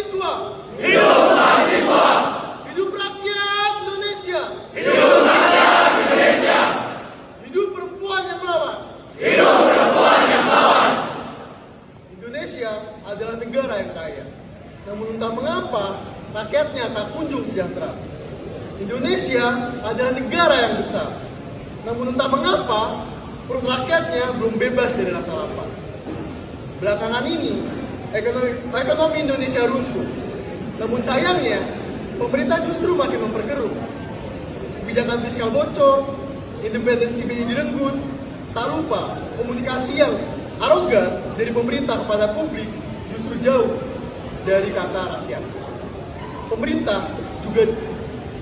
mahasiswa! Hidup mahasiswa! Hidup rakyat Indonesia! Hidup rakyat Indonesia! Hidup perempuan yang melawan! Hidup perempuan yang melawan! Indonesia adalah negara yang kaya. Namun entah mengapa rakyatnya tak kunjung sejahtera. Indonesia adalah negara yang besar. Namun entah mengapa perut rakyatnya belum bebas dari rasa lapar. Belakangan ini ekonomi Indonesia runtuh. Namun sayangnya pemerintah justru makin memperkeruh. Kebijakan fiskal bocor, independensi BI direnggut, tak lupa komunikasi yang arogan dari pemerintah kepada publik justru jauh dari kata rakyat. Pemerintah juga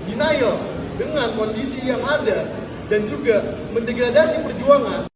denial dengan kondisi yang ada dan juga mendegradasi perjuangan.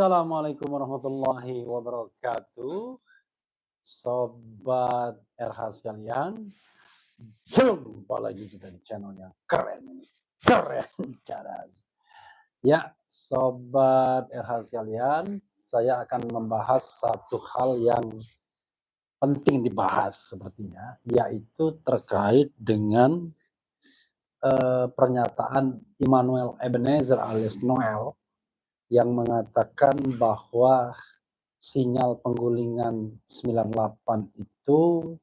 Assalamualaikum warahmatullahi wabarakatuh. Sobat RH sekalian, jumpa lagi kita di channel yang keren cadas. Ya, Sobat RH sekalian, saya akan membahas satu hal yang penting dibahas sepertinya, yaitu terkait dengan pernyataan Immanuel Ebenezer alias Noel yang mengatakan bahwa sinyal penggulingan 98 itu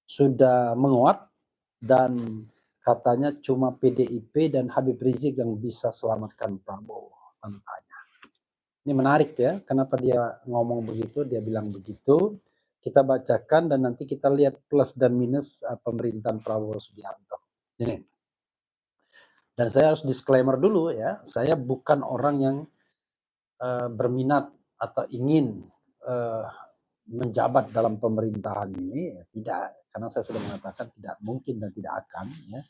sudah menguat dan katanya cuma PDIP dan Habib Rizik yang bisa selamatkan Prabowo. Tanya. Ini menarik ya, kenapa dia ngomong begitu, dia bilang begitu. Kita bacakan dan nanti kita lihat plus dan minus pemerintahan Prabowo Subianto. Ini. Dan saya harus disclaimer dulu ya, saya bukan orang yang berminat atau ingin menjabat dalam pemerintahan ini, tidak, karena saya sudah mengatakan tidak mungkin dan tidak akan, ya,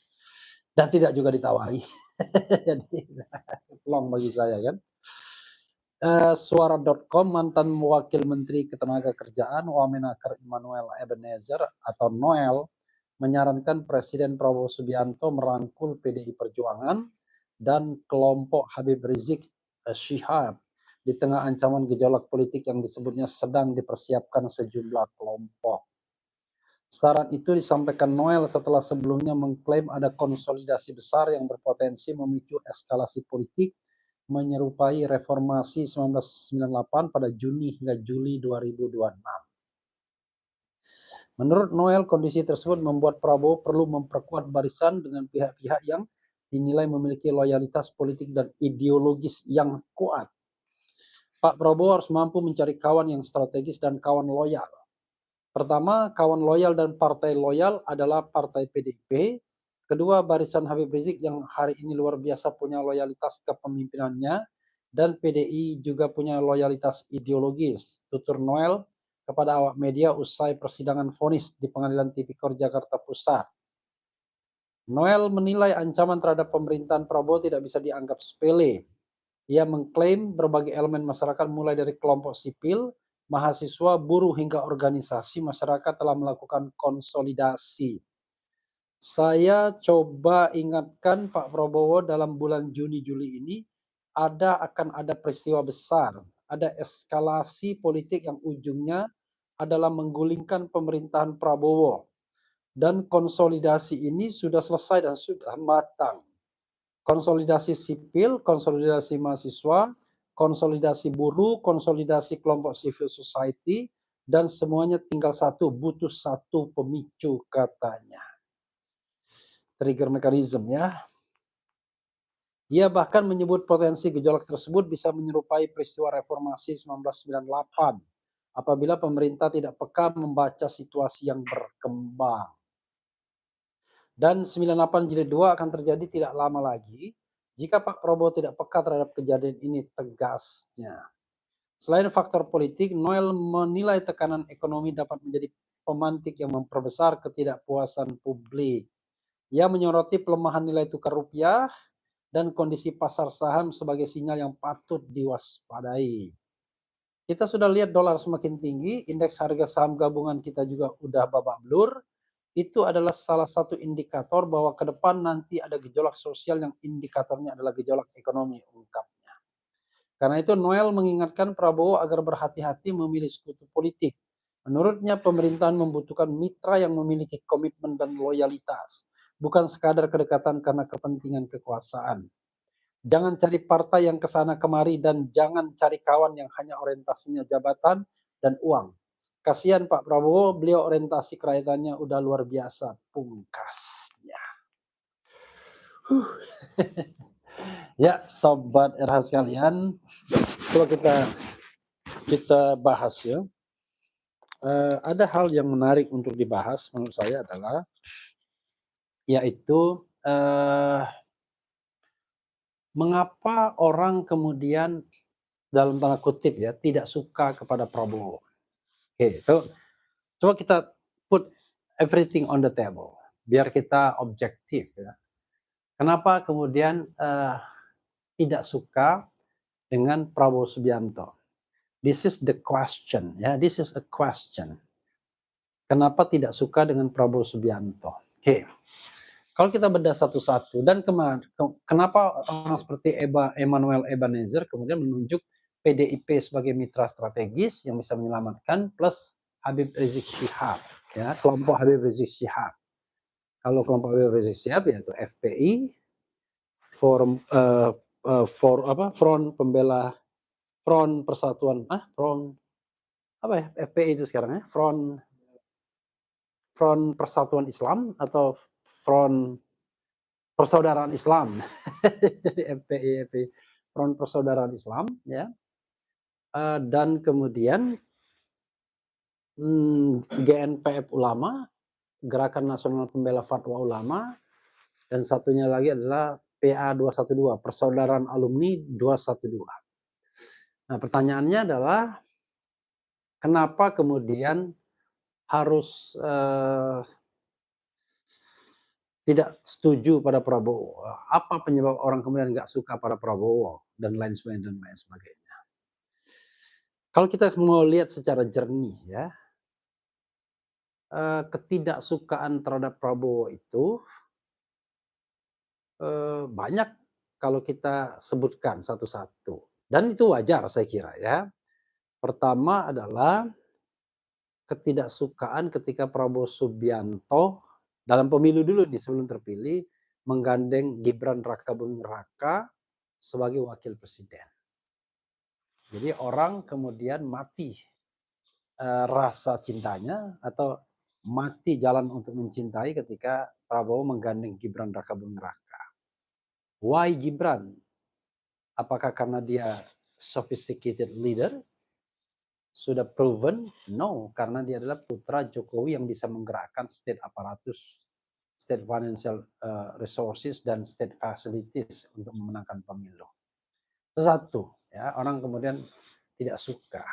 dan tidak juga ditawari. Jadi peluang bagi saya kan. Suara.com, mantan wakil menteri ketenagakerjaan Wamenakar Immanuel Ebenezer atau Noel menyarankan Presiden Prabowo Subianto merangkul PDI Perjuangan dan kelompok Habib Rizik Syihab di tengah ancaman gejolak politik yang disebutnya sedang dipersiapkan sejumlah kelompok. Saran itu disampaikan Noel setelah sebelumnya mengklaim ada konsolidasi besar yang berpotensi memicu eskalasi politik menyerupai reformasi 1998 pada Juni hingga Juli 2026. Menurut Noel, kondisi tersebut membuat Prabowo perlu memperkuat barisan dengan pihak-pihak yang dinilai memiliki loyalitas politik dan ideologis yang kuat. Pak Prabowo harus mampu mencari kawan yang strategis dan kawan loyal. Pertama, kawan loyal dan partai loyal adalah partai PDIP. Kedua, barisan Habib Rizik yang hari ini luar biasa punya loyalitas kepemimpinannya. Dan PDI juga punya loyalitas ideologis, tutur Noel kepada awak media usai persidangan vonis di Pengadilan Tipikor Jakarta Pusat. Noel menilai ancaman terhadap pemerintahan Prabowo tidak bisa dianggap sepele. Ia mengklaim berbagai elemen masyarakat mulai dari kelompok sipil, mahasiswa, buruh hingga organisasi masyarakat telah melakukan konsolidasi. Saya coba ingatkan Pak Prabowo dalam bulan Juni-Juli ini akan ada peristiwa besar, ada eskalasi politik yang ujungnya adalah menggulingkan pemerintahan Prabowo. Dan konsolidasi ini sudah selesai dan sudah matang. Konsolidasi sipil, konsolidasi mahasiswa, konsolidasi buruh, konsolidasi kelompok civil society, dan semuanya tinggal satu, butuh satu pemicu katanya. Trigger mechanism ya. Ia bahkan menyebut potensi gejolak tersebut bisa menyerupai peristiwa reformasi 1998 apabila pemerintah tidak peka membaca situasi yang berkembang. Dan 98 jilid 2 akan terjadi tidak lama lagi Jika Pak Prabowo tidak peka terhadap kejadian ini, tegasnya. Selain faktor politik, Noel menilai tekanan ekonomi dapat menjadi pemantik yang memperbesar ketidakpuasan publik. Ia menyoroti pelemahan nilai tukar rupiah dan kondisi pasar saham sebagai sinyal yang patut diwaspadai. Kita sudah lihat dolar semakin tinggi, indeks harga saham gabungan kita juga udah babak belur. Itu adalah salah satu indikator bahwa ke depan nanti ada gejolak sosial yang indikatornya adalah gejolak ekonomi, ungkapnya. Karena itu Noel mengingatkan Prabowo agar berhati-hati memilih sekutu politik. Menurutnya pemerintahan membutuhkan mitra yang memiliki komitmen dan loyalitas, bukan sekadar kedekatan karena kepentingan kekuasaan. Jangan cari partai yang kesana kemari dan jangan cari kawan yang hanya orientasinya jabatan dan uang. Kasihan Pak Prabowo, beliau orientasi kerakyatannya udah luar biasa, pungkasnya. Ya, sobat RH sekalian, coba kita bahas ya. Ada hal yang menarik untuk dibahas menurut saya adalah yaitu mengapa orang kemudian dalam tanda kutip ya tidak suka kepada Prabowo. Oke, so coba kita put everything on the table biar kita objektif ya. Kenapa kemudian tidak suka dengan Prabowo Subianto? This is the question ya, this is a question. Kenapa tidak suka dengan Prabowo Subianto? Oke. Kalau kita bedah satu-satu dan kenapa orang seperti Emmanuel Ebenezer kemudian menunjuk PDIP sebagai mitra strategis yang bisa menyelamatkan plus Habib Rizik Syihab ya, kelompok Habib Rizik Syihab. Kalau kelompok Habib Rizik Syihab yaitu FPI, Front Pembela Front Persatuan Front apa ya FPI itu sekarang ya, Front Persatuan Islam atau Front Persaudaraan Islam. Jadi FPI Front Persaudaraan Islam ya. Dan kemudian GNPF Ulama, Gerakan Nasional Pembela Fatwa Ulama, dan satunya lagi adalah PA 212, Persaudaraan Alumni 212. Nah, pertanyaannya adalah kenapa kemudian harus tidak setuju pada Prabowo? Apa penyebab orang kemudian nggak suka pada Prabowo dan lain sebagainya? Kalau kita mau lihat secara jernih ya, ketidaksukaan terhadap Prabowo itu banyak kalau kita sebutkan satu-satu. Dan itu wajar saya kira ya. Pertama adalah ketidaksukaan ketika Prabowo Subianto dalam pemilu dulu nih sebelum terpilih menggandeng Gibran Rakabuming Raka sebagai wakil presiden. Jadi orang kemudian mati rasa cintanya atau mati jalan untuk mencintai ketika Prabowo menggandeng Gibran Rakabuming Raka. Why Gibran? Apakah karena dia sophisticated leader? Sudah proven? No, karena dia adalah putra Jokowi yang bisa menggerakkan state apparatus, state financial resources, dan state facilities untuk memenangkan pemilu. Itu satu, ya, orang kemudian tidak suka.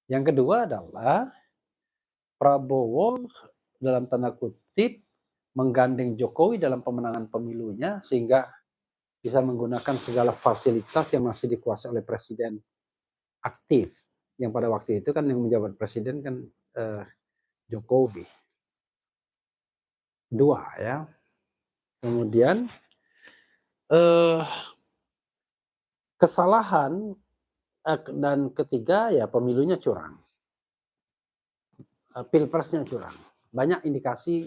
Yang kedua adalah Prabowo dalam tanda kutip menggandeng Jokowi dalam pemenangan pemilunya sehingga bisa menggunakan segala fasilitas yang masih dikuasai oleh presiden aktif. Yang pada waktu itu kan yang menjabat presiden kan Jokowi. Dua ya. Kemudian kesalahan dan ketiga ya pemilunya curang. Pilpresnya curang. Banyak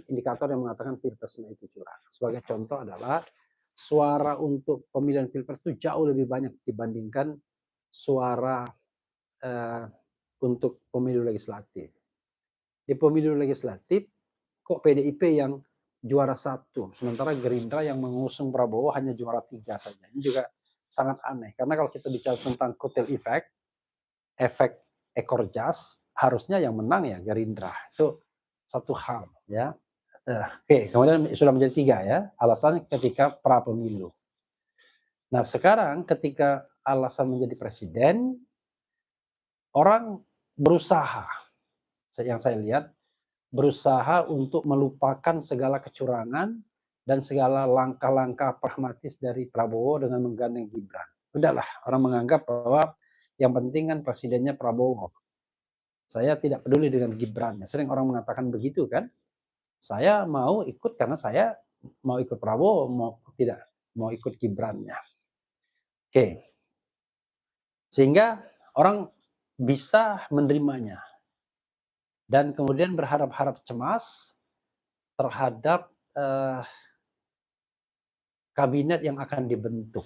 indikator yang mengatakan pilpresnya itu curang. Sebagai contoh adalah suara untuk pemilihan pilpres itu jauh lebih banyak dibandingkan suara untuk pemilu legislatif. Di pemilu legislatif kok PDIP yang juara 1, sementara Gerindra yang mengusung Prabowo hanya juara 3 saja. Ini juga sangat aneh, karena kalau kita bicara tentang kotel efek ekor jas, harusnya yang menang ya Gerindra. Itu satu hal ya. Oke, kemudian sudah menjadi 3 ya, alasannya ketika pra pemilu. Nah sekarang ketika alasan menjadi presiden, orang berusaha, yang saya lihat, berusaha untuk melupakan segala kecurangan dan segala langkah-langkah pragmatis dari Prabowo dengan menggandeng Gibran. Udahlah, orang menganggap bahwa yang penting kan presidennya Prabowo. Saya tidak peduli dengan Gibrannya. Sering orang mengatakan begitu kan. Saya mau ikut karena saya mau ikut Prabowo, mau tidak mau ikut Gibrannya. Oke. Sehingga orang bisa menerimanya. Dan kemudian berharap-harap cemas terhadap kabinet yang akan dibentuk.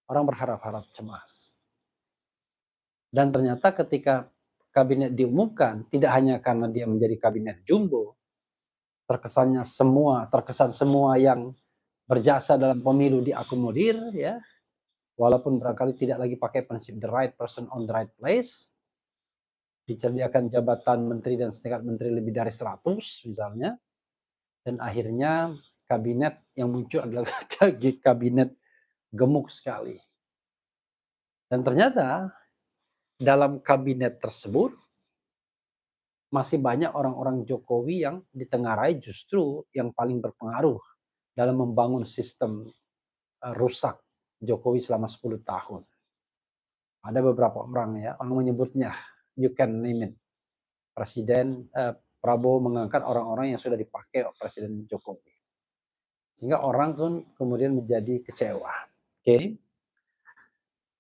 Orang berharap-harap cemas. Dan ternyata ketika kabinet diumumkan, tidak hanya karena dia menjadi kabinet jumbo, terkesan semua yang berjasa dalam pemilu diakomodir, ya, walaupun barangkali tidak lagi pakai prinsip the right person on the right place, disediakan jabatan menteri dan setingkat menteri lebih dari 100 misalnya, dan akhirnya kabinet yang muncul adalah kabinet gemuk sekali. Dan ternyata dalam kabinet tersebut masih banyak orang-orang Jokowi yang ditengarai justru yang paling berpengaruh dalam membangun sistem rusak Jokowi selama 10 tahun. Ada beberapa orang ya, orang menyebutnya, you can name it. Presiden Prabowo mengangkat orang-orang yang sudah dipakai oleh Presiden Jokowi. Sehingga orang pun kemudian menjadi kecewa. Oke.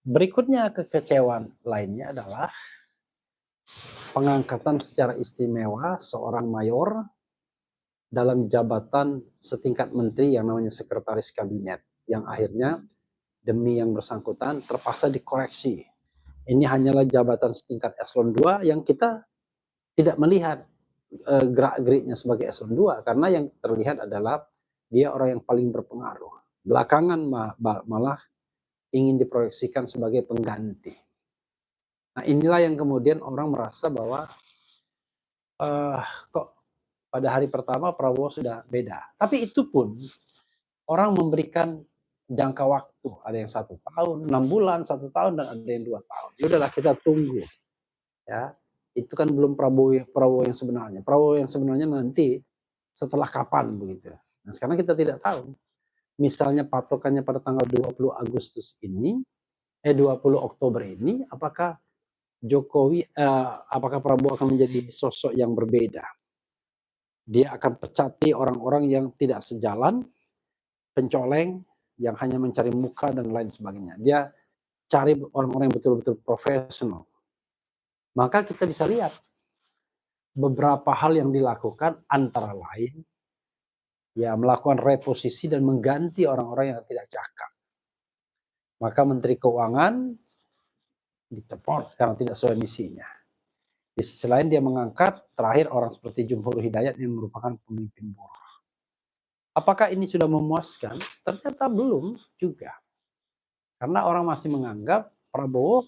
Berikutnya kekecewaan lainnya adalah pengangkatan secara istimewa seorang mayor dalam jabatan setingkat menteri yang namanya sekretaris kabinet, yang akhirnya demi yang bersangkutan terpaksa dikoreksi. Ini hanyalah jabatan setingkat eselon 2 yang kita tidak melihat gerak-geriknya sebagai eselon 2 karena yang terlihat adalah dia orang yang paling berpengaruh. Belakangan malah ingin diproyeksikan sebagai pengganti. Nah inilah yang kemudian orang merasa bahwa kok pada hari pertama Prabowo sudah beda. Tapi itu pun orang memberikan jangka waktu. Ada yang 1 tahun, 6 bulan, 1 tahun, dan ada yang 2 tahun. Ya udahlah kita tunggu. Ya, itu kan belum Prabowo yang sebenarnya. Prabowo yang sebenarnya nanti setelah kapan begitu. Nah sekarang kita tidak tahu. Misalnya patokannya pada tanggal 20 Agustus ini, 20 Oktober ini, apakah apakah Prabowo akan menjadi sosok yang berbeda? Dia akan pecati orang-orang yang tidak sejalan, pencoleng, yang hanya mencari muka dan lain sebagainya. Dia cari orang-orang yang betul-betul profesional. Maka kita bisa lihat beberapa hal yang dilakukan antara lain ya melakukan reposisi dan mengganti orang-orang yang tidak cakap. Maka Menteri Keuangan dicopot karena tidak sesuai misinya. Di sisi lain dia mengangkat terakhir orang seperti Jumhur Hidayat yang merupakan pemimpin buruh. Apakah ini sudah memuaskan? Ternyata belum juga. Karena orang masih menganggap Prabowo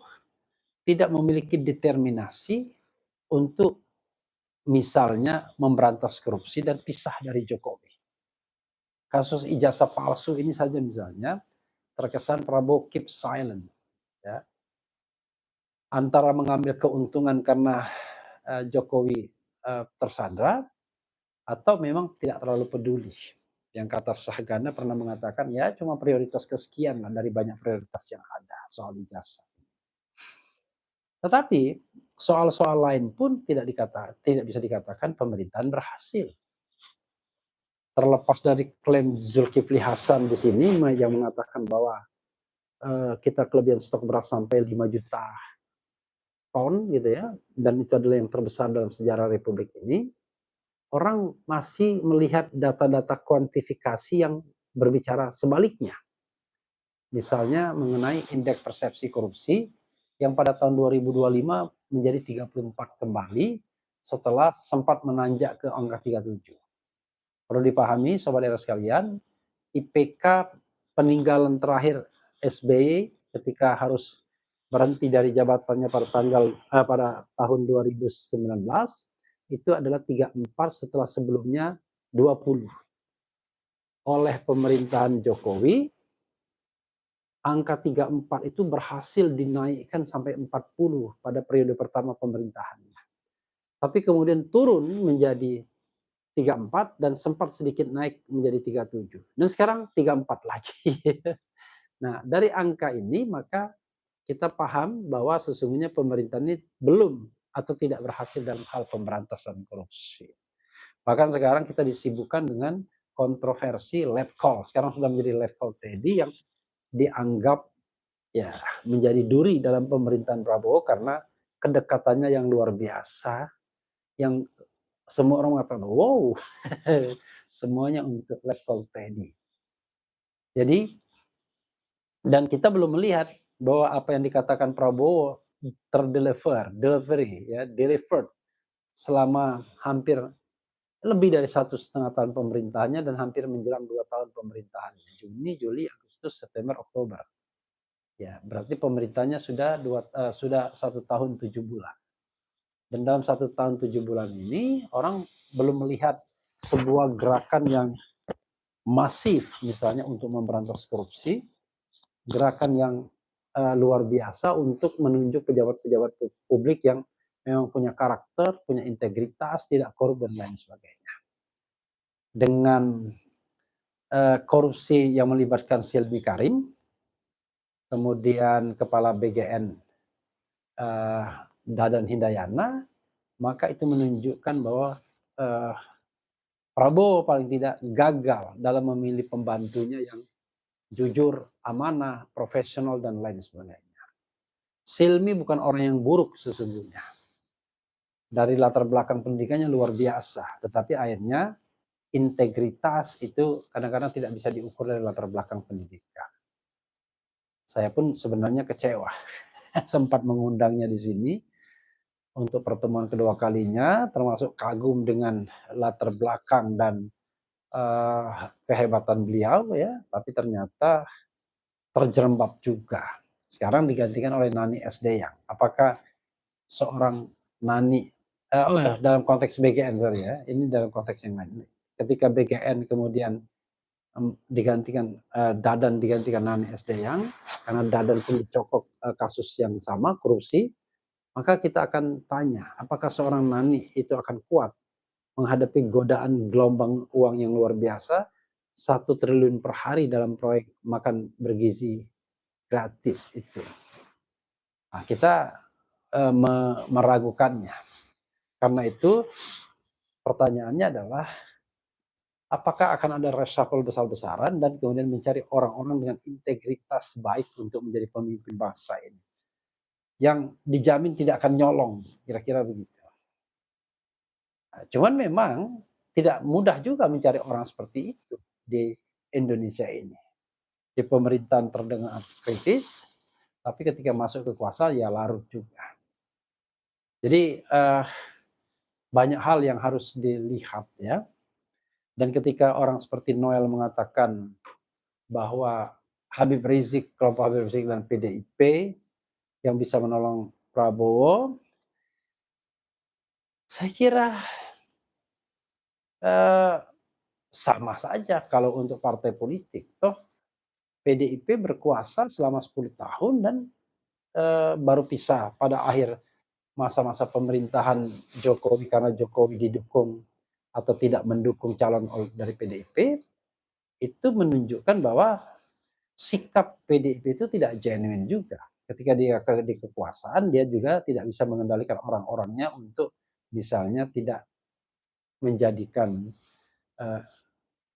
tidak memiliki determinasi untuk misalnya memberantas korupsi dan pisah dari Jokowi. Kasus ijazah palsu ini saja misalnya terkesan Prabowo keep silent. Ya. Antara mengambil keuntungan karena Jokowi tersandra atau memang tidak terlalu peduli. Yang kata Sahganda pernah mengatakan ya cuma prioritas kesekian lah dari banyak prioritas yang ada soal ijazah. Tetapi soal-soal lain pun tidak bisa dikatakan pemerintahan berhasil. Terlepas dari klaim Zulkifli Hasan di sini yang mengatakan bahwa kita kelebihan stok beras sampai 5 juta ton gitu ya, dan itu adalah yang terbesar dalam sejarah Republik ini. Orang masih melihat data-data kuantifikasi yang berbicara sebaliknya. Misalnya mengenai indeks persepsi korupsi yang pada tahun 2025 menjadi 34 kembali setelah sempat menanjak ke angka 37. Perlu dipahami Sobat Era sekalian, IPK peninggalan terakhir SBY ketika harus berhenti dari jabatannya pada tahun 2019 itu adalah 34 setelah sebelumnya 20. Oleh pemerintahan Jokowi angka 34 itu berhasil dinaikkan sampai 40 pada periode pertama pemerintahannya. Tapi kemudian turun menjadi 34 dan sempat sedikit naik menjadi 37. Dan sekarang 34 lagi. Nah, dari angka ini maka kita paham bahwa sesungguhnya pemerintah ini belum atau tidak berhasil dalam hal pemberantasan korupsi. Bahkan sekarang kita disibukkan dengan kontroversi letkol. Sekarang sudah menjadi letkol TNI yang dianggap ya menjadi duri dalam pemerintahan Prabowo karena kedekatannya yang luar biasa, yang semua orang mengatakan, wow, semuanya untuk letkol TNI. Jadi, dan kita belum melihat bahwa apa yang dikatakan Prabowo delivered selama hampir lebih dari 1,5 tahun pemerintahannya dan hampir menjelang 2 tahun pemerintahannya. Juni, Juli, Agustus, September, Oktober. Ya, berarti pemerintahnya sudah 1 tahun 7 bulan. Dan dalam 1 tahun 7 bulan ini orang belum melihat sebuah gerakan yang masif misalnya untuk memberantas korupsi, gerakan yang luar biasa untuk menunjuk pejabat-pejabat publik yang memang punya karakter, punya integritas, tidak korup dan lain sebagainya. Dengan korupsi yang melibatkan Silvi Karim, kemudian Kepala BGN Dadan Hindayana, maka itu menunjukkan bahwa Prabowo paling tidak gagal dalam memilih pembantunya yang jujur, amanah, profesional, dan lain sebagainya. Silmi bukan orang yang buruk sesungguhnya. Dari latar belakang pendidikannya luar biasa, tetapi akhirnya integritas itu kadang-kadang tidak bisa diukur dari latar belakang pendidikan. Saya pun sebenarnya kecewa, sempat mengundangnya di sini untuk pertemuan kedua kalinya, termasuk kagum dengan latar belakang dan kehebatan beliau ya, tapi ternyata terjerembab juga. Sekarang digantikan oleh Nani Sdeyang. Apakah seorang Nani dalam konteks BGN sorry ya, ini dalam konteks yang lain. Ketika BGN kemudian digantikan Dadan digantikan Nani Sdeyang karena Dadan pun dicokok kasus yang sama korupsi, maka kita akan tanya apakah seorang Nani itu akan kuat menghadapi godaan gelombang uang yang luar biasa 1 triliun per hari dalam proyek makan bergizi gratis itu. Nah, kita meragukannya. Karena itu pertanyaannya adalah apakah akan ada reshuffle besar-besaran dan kemudian mencari orang-orang dengan integritas baik untuk menjadi pemimpin bangsa ini. Yang dijamin tidak akan nyolong, kira-kira begitu. Nah, cuman memang tidak mudah juga mencari orang seperti itu di Indonesia ini. Di pemerintahan terdengar kritis, tapi ketika masuk kekuasaan ya larut juga. Jadi banyak hal yang harus dilihat ya. Dan ketika orang seperti Noel mengatakan bahwa Habib Rizik, kelompok Habib Rizik dan PDIP yang bisa menolong Prabowo, saya kira sama saja kalau untuk partai politik. Toh PDIP berkuasa selama 10 tahun dan baru pisah pada akhir masa-masa pemerintahan Jokowi karena Jokowi didukung atau tidak mendukung calon dari PDIP, itu menunjukkan bahwa sikap PDIP itu tidak genuine juga. Ketika dia di kekuasaan, dia juga tidak bisa mengendalikan orang-orangnya untuk misalnya tidak menjadikan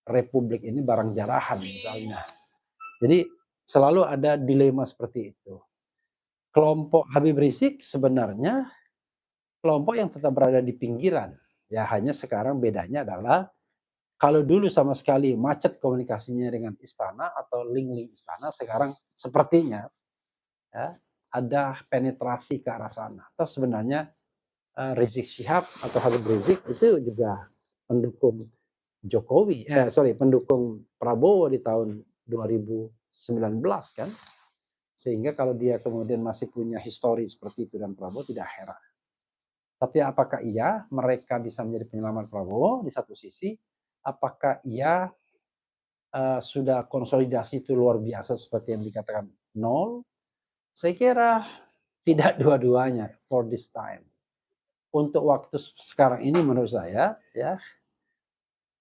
Republik ini barang jarahan misalnya. Jadi selalu ada dilema seperti itu. Kelompok Habib Rizik sebenarnya kelompok yang tetap berada di pinggiran. Ya hanya sekarang bedanya adalah kalau dulu sama sekali macet komunikasinya dengan istana atau link-link istana, sekarang sepertinya ya, ada penetrasi ke arah sana. Atau sebenarnya Rizik Syihab atau Habib Rizik itu juga pendukung pendukung Prabowo di tahun 2019 kan. Sehingga kalau dia kemudian masih punya histori seperti itu dan Prabowo tidak heran. Tapi apakah iya mereka bisa menjadi penyelamat Prabowo di satu sisi? Apakah ia sudah konsolidasi itu luar biasa seperti yang dikatakan nol, saya kira tidak dua-duanya for this time. Untuk waktu sekarang ini menurut saya ya,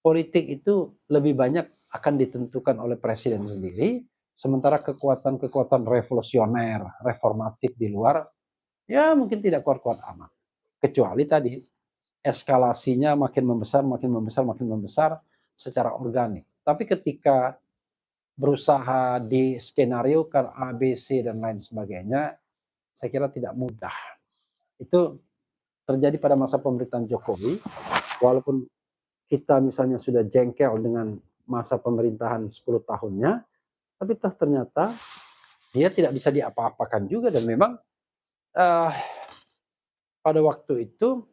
politik itu lebih banyak akan ditentukan oleh presiden sendiri, sementara kekuatan-kekuatan revolusioner, reformatif di luar, ya mungkin tidak kuat-kuat amat. Kecuali tadi, eskalasinya makin membesar, makin membesar, makin membesar secara organik. Tapi ketika berusaha di skenariokan A, B, C, dan lain sebagainya, saya kira tidak mudah. Itu terjadi pada masa pemerintahan Jokowi, walaupun kita misalnya sudah jengkel dengan masa pemerintahan 10 tahunnya, tapi toh ternyata dia tidak bisa diapa-apakan juga, dan memang uh, pada waktu itu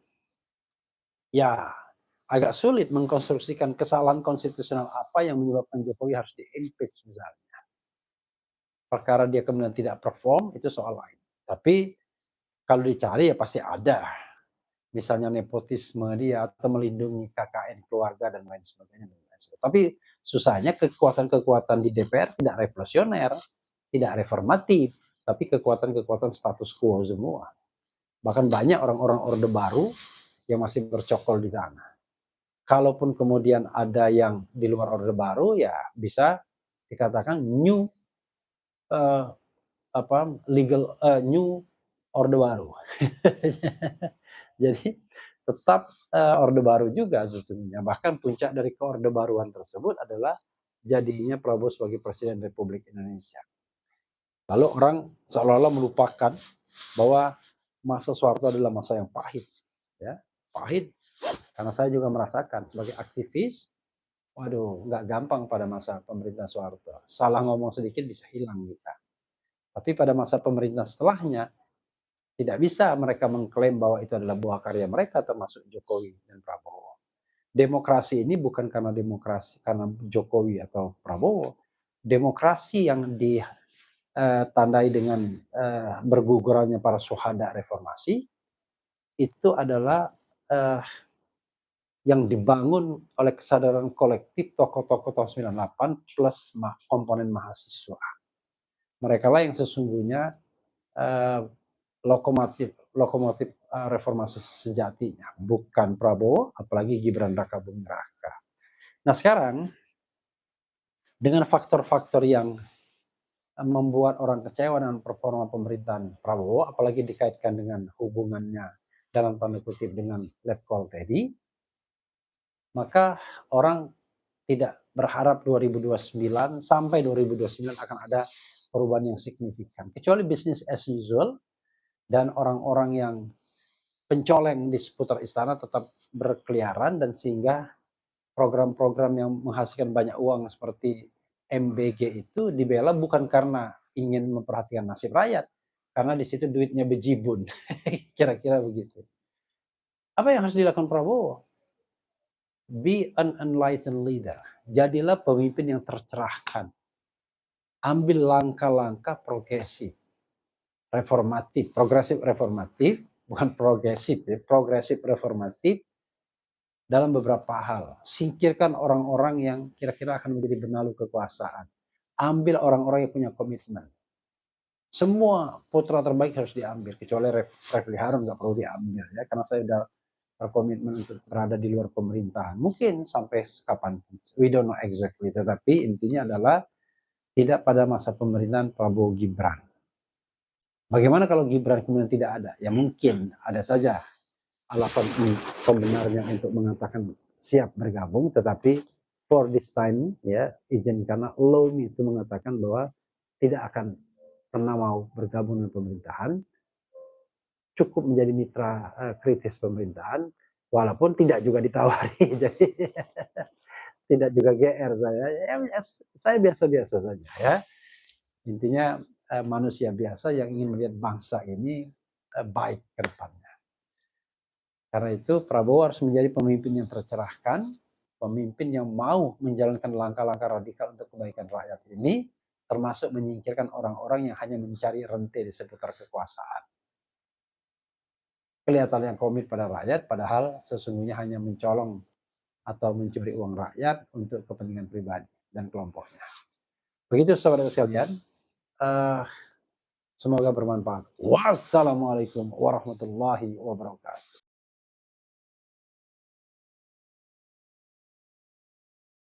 ya agak sulit mengkonstruksikan kesalahan konstitusional apa yang menyebabkan Jokowi harus di-impeach misalnya. Perkara dia kemudian tidak perform itu soal lain. Tapi kalau dicari ya pasti ada. Misalnya nepotisme dia atau melindungi KKN keluarga dan lain sebagainya. Tapi susahnya kekuatan-kekuatan di DPR tidak revolusioner, tidak reformatif, tapi kekuatan-kekuatan status quo semua. Bahkan banyak orang-orang Orde Baru yang masih bercokol di sana. Kalaupun kemudian ada yang di luar Orde Baru, ya bisa dikatakan new new Orde Baru. Jadi tetap Orde Baru juga sesungguhnya. Bahkan puncak dari keorde baruan tersebut adalah jadinya Prabowo sebagai Presiden Republik Indonesia. Lalu orang seolah-olah melupakan bahwa masa Soeharto adalah masa yang pahit. Ya, pahit. Karena saya juga merasakan sebagai aktivis, waduh, nggak gampang pada masa pemerintahan Soeharto. Salah ngomong sedikit bisa hilang kita. Tapi pada masa pemerintahan setelahnya, tidak bisa mereka mengklaim bahwa itu adalah buah karya mereka, termasuk Jokowi dan Prabowo. Demokrasi ini bukan karena demokrasi karena Jokowi atau Prabowo. Demokrasi yang ditandai dengan bergugurannya para syuhada reformasi itu adalah yang dibangun oleh kesadaran kolektif tokoh-tokoh tahun 98 plus komponen mahasiswa. Mereka lah yang sesungguhnya lokomotif reformasi sejatinya, bukan Prabowo, apalagi Gibran Raka Buming Raka. Nah sekarang dengan faktor-faktor yang membuat orang kecewa dengan performa pemerintahan Prabowo, apalagi dikaitkan dengan hubungannya dalam tanda kutip dengan Letkol tadi, maka orang tidak berharap 2029 sampai 2029 akan ada perubahan yang signifikan. Kecuali bisnis as usual dan orang-orang yang pencoleng di seputar istana tetap berkeliaran, dan sehingga program-program yang menghasilkan banyak uang seperti MBG itu dibela bukan karena ingin memperhatikan nasib rakyat, karena di situ duitnya bejibun. Kira-kira begitu. Apa yang harus dilakukan Prabowo? Be an enlightened leader. Jadilah pemimpin yang tercerahkan. Ambil langkah-langkah progresif, reformatif, progresif reformatif, bukan progresif ya, progresif reformatif dalam beberapa hal. Singkirkan orang-orang yang kira-kira akan menjadi benalu kekuasaan. Ambil orang-orang yang punya komitmen. Semua putra terbaik harus diambil, kecuali Refli Harun nggak perlu diambil ya, karena saya sudah berkomitmen untuk berada di luar pemerintahan. Mungkin sampai kapan, we don't know exactly. Tetapi intinya adalah tidak pada masa pemerintahan Prabowo Gibran. Bagaimana kalau Gibran kemudian tidak ada? Ya mungkin ada saja alasan pembenarnya untuk mengatakan siap bergabung, tetapi for this time ya izinkanlah allow me itu mengatakan bahwa tidak akan pernah mau bergabung dengan pemerintahan, cukup menjadi mitra kritis pemerintahan, walaupun tidak juga ditawari. Jadi tidak juga GR saya. Ya, saya biasa-biasa saja ya. Intinya manusia biasa yang ingin melihat bangsa ini baik ke depannya. Karena itu Prabowo harus menjadi pemimpin yang tercerahkan, pemimpin yang mau menjalankan langkah-langkah radikal untuk kebaikan rakyat ini, termasuk menyingkirkan orang-orang yang hanya mencari rente di seputar kekuasaan. Kelihatan yang komit pada rakyat, padahal sesungguhnya hanya mencolong atau mencuri uang rakyat untuk kepentingan pribadi. dan kelompoknya. Begitu saudara sekalian, semoga bermanfaat. Wassalamualaikum warahmatullahi wabarakatuh.